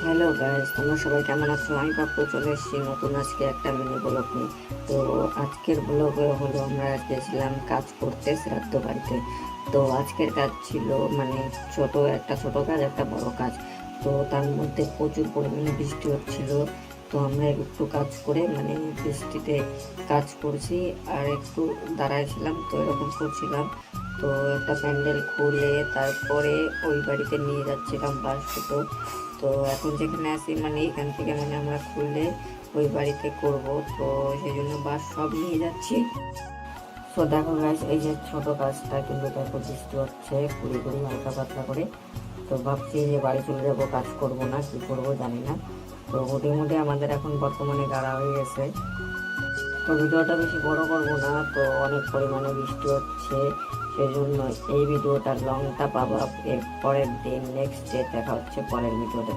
Hello guys, তোমরা সবাই কেমন আছো? আমি পাপ্পু চলে এসেছি নতুন আজকে একটা মিনি ব্লগ নিয়ে। তো আজকের ব্লগে হলো আমরা গেছিলাম কাজ করতে শ্রাদ্ধ বাড়িতে। তো আজকের কাজ ছিল মানে ছোট কাজ, একটা বড় কাজ। তো তার মধ্যে প্রচুর পরিমাণে বৃষ্টি হচ্ছিল। তো আমরা একটু কাজ করে মানে বৃষ্টিতে কাজ করছি আর একটু দাঁড়াইছিলাম, তো এরকম করছিলাম। তো একটা প্যান্ডেল খুলে তারপরে ওই বাড়িতে নিয়ে যাচ্ছিলাম বাঁশ দুটো। তো এখন যেখানে আছি মানে এখান থেকে মানে আমরা খুললে ওই বাড়িতে করব, তো সেই জন্য বাস সব নিয়ে যাচ্ছি। তো দেখো গাছ, এই যে ছোট কাজটা কিন্তু দেখো বৃষ্টি হচ্ছে কুড়ি কুড়ি হালকা পাতলা করে। তো ভাবছি যে বাড়ি চলে যাবো, কাজ করব না কি করব জানি না। তো মোটামুটি আমাদের এখন বর্তমানে গাড়া হয়ে গেছে। তো ভিডিওটা বেশি বড় করবো না, তো অনেক পরিমাণে বৃষ্টি হচ্ছে সেই জন্য এই ভিডিওটার লংটা পাবো এর পরের দিন, নেক্সট ডে দেখা হচ্ছে পরের ভিডিওতে।